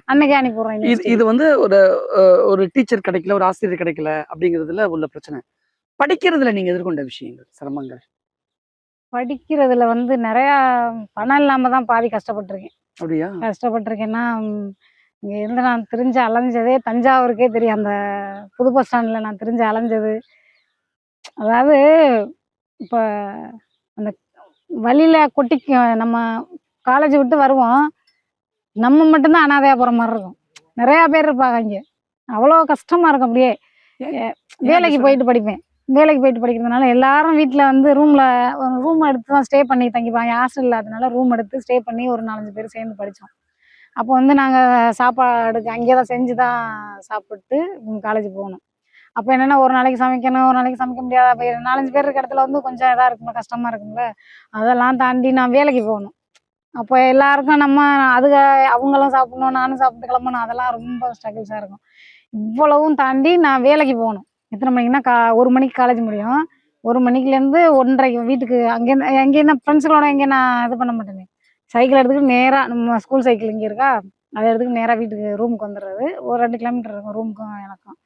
அன்னைக்கே அனுப்பிடுறோம் இது யூனிவர்சிட்டி. இது வந்து ஒரு டீச்சர் கிடைக்கல, ஒரு ஆசிரியர் கிடைக்கல அப்படிங்கிறதுல உள்ள பிரச்சனை. படிக்கிறதுல நீங்க எதிர்கொண்ட விஷயங்கள், சிரமங்கள்? படிக்கிறதுல வந்து நெறையா பணம் இல்லாம தான் பாதி கஷ்டப்பட்டுருக்கேன். அப்படியா? கஷ்டப்பட்டுருக்கேன்னா, இங்க இருந்து நான் திரிஞ்சு அலைஞ்சதே தஞ்சாவூருக்கே தெரியும். அந்த புது பஸ் ஸ்டாண்ட்ல நான் திரிஞ்சு அலைஞ்சது. அதாவது இப்ப அந்த வழியில நம்ம காலேஜ் விட்டு வருவோம். நம்ம மட்டும் தான் அனாதையா போற மாரி இருக்கும். நெறையா பேர் இருப்பாங்க அங்க. அவ்வளோ கஷ்டமா இருக்கும் அப்படியே. ஏன் எ ஏன் அப்படி வேலைக்கு சொல்றீங்க? போயிட்டு படிப்பேன். வேலைக்கு போயிட்டு படிக்கிறதுனால எல்லாரும் வீட்ல வந்து ஒரு ரூம் எடுத்து தான் ஸ்டே பண்ணி தங்கிப்பாங்க. ஹாஸ்டல் இல்லாதனால ரூம் எடுத்து ஸ்டே பண்ணி ஒரு 4, 5 பேர் சேர்ந்து படிச்சோம். அப்போ வந்து நாங்க சாப்பாடுக்கு அங்கே தான் செஞ்சு தான் சாப்பிட்டு காலேஜ் போகணும். அப்போ என்னன்னா, ஒரு நாளைக்கு சமைக்கணும், ஒரு நாளைக்கு சமைக்க முடியாது. அப்ப 4, 5 பேர் இருக்க இடத்துல வந்து கொஞ்சம் இதா இருக்கும்ல, கஷ்டமா இருக்கும்ல. அதெல்லாம் தாண்டி நான் வேலைக்கு போகணும். அப்போ எல்லாருக்கும் அதுக அவங்களும் சாப்பிடணும், நானும் சாப்பிட்டு கிளம்பணும். அதெல்லாம் ரொம்ப ஸ்ட்ரகிள்ஸா இருக்கும். இவ்வளவும் தாண்டி நான் வேலைக்கு போகணும். எத்தன மணிக்குன்னா, 1 மணிக்கு காலேஜ் முடியும். 1 மணிக்குலேருந்து 1:30 வீட்டுக்கு அங்கேருந்து ஃப்ரெண்ட்ஸுகளோட எங்கேயும் நான் இது பண்ண மாட்டேனே. சைக்கிள் எடுத்துக்கிட்டு நேரா நம்ம ஸ்கூல் சைக்கிள் இங்கே இருக்கா, அத எடுத்துக்கிட்டு நேரா வீட்டுக்கு ரூமுக்கு வந்துடுறது. ஒரு 2 கிலோமீட்டர் இருக்கும் ரூமுக்கும் எனக்கும்.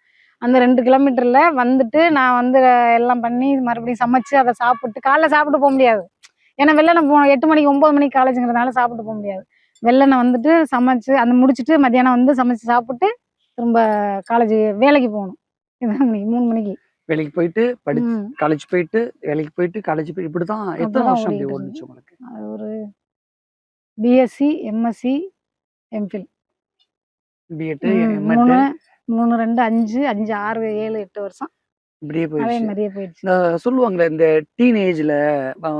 அந்த 2 கிலோமீட்டர்ல வந்துட்டு நான் வந்து எல்லாம் பண்ணி மறுபடியும் சமைச்சு அத சாப்பிட்டு காலைல சாப்பிட்டு போ முடியாது. ஏன்னா வெள்ளன போணும் 8 மணிக்கு 9 மணிக்கு காலேஜுங்கிறதுனால சாப்பிட்டு போ முடியாது. வெள்ளன வந்துட்டு சமைச்சு முடிச்சுட்டு மத்தியானம் வந்து சமைச்சு சாப்பிட்டு திரும்ப காலேஜ் வேலைக்கு போகணும். எத்தன மணிக்கு 3 மணிக்கு. வேலைக்கு போயிட்டு, ம். காலேஜ் போயிட்டு, வேலைக்கு போயிட்டு, காலேஜ் போய் இப்படிதான் எத்தன அப்படிதான் வருஷம் அப்படி ஓடிக்கிட்டு இருந்தது. ஓடுனுச்சு உங்களுக்கு? அது ஒரு பிஎஸ்சி, எம்எஸ்சி, எம்ஃபில். பிஎட், ம். எம்எட் 3, 3, 2, 5, 5, 6, 7, 8 வருஷம். இப்படியே அதே போயிடுச்சு. மாரியே போயிடுச்சு. இந்த சொல்லுவாங்கல்ல, இந்த டீனேஜ்ல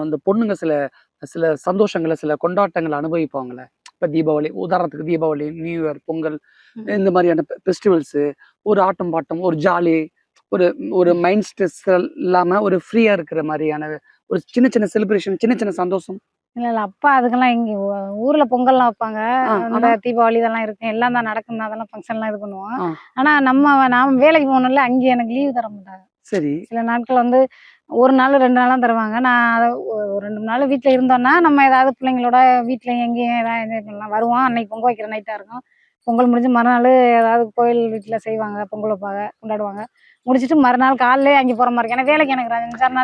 அந்த பொண்ணுங்க சில சில சந்தோஷங்கள, சில கொண்டாட்டங்கள அனுபவிப்பாங்கல்ல. இப்ப தீபாவளி உதாரணத்துக்கு தீபாவளி, நியூ இயர், பொங்கல் ம். இந்த மாரியான ஃபெஸ்டிவல்ஸு, ஒரு ஆட்டம் பாட்டம், ஒரு ஜாலி, ஒரு ஒரு ம். மைண்ட் ஸ்ட்ரெஸ் இல்லாம ஒரு ஃப்ரீயா இருக்கிற மாரியான ஒரு சின்ன சின்ன செலிப்ரேஷன், சின்ன சின்ன சந்தோஷம். இல்ல. அப்பா அதுக்கெல்லாம் எங்க ஊர்ல பொங்கல்லாம் வைப்பாங்க. அந்த ஆனா தீபாவளி இதெல்லாம் இருக்கும். எல்லாம் தான் நடக்கும் தான். அதெல்லாம் ஃபங்ஷன்லாம் இது பண்ணுவோம். ஆ ஆனா நான் வேலைக்கு போகணும்ல, அங்கே எனக்கு லீவு தர மாட்டாங்க. சரி. சில நாட்கள் வந்து 1 நாள் 2 நாள் தான் தருவாங்க. நான் அத ஒரு 2, 3 நாள் வீட்ல இருந்தோம்னா, நம்ம ஏதாவது பிள்ளைங்களோட வீட்ல எங்கேயும் ஏதாவது என்ஜாய் பண்ணலாம். வருவோம். அன்னைக்கு பொங்க வைக்கிற நைட்டா இருக்கும். பொங்கல் முடிஞ்சு மறுநாள் ஏதாவது கோயில் வீட்ல செய்வாங்க. பொங்கல் வைப்பாங்க, கொண்டாடுவாங்க. முடிச்சுட்டு மறுநாள் காலையிலேயே அங்கே போற மாரி இருக்கும். ஏன்னா வேலைக்கு எனக்கு 5, 6 நாள்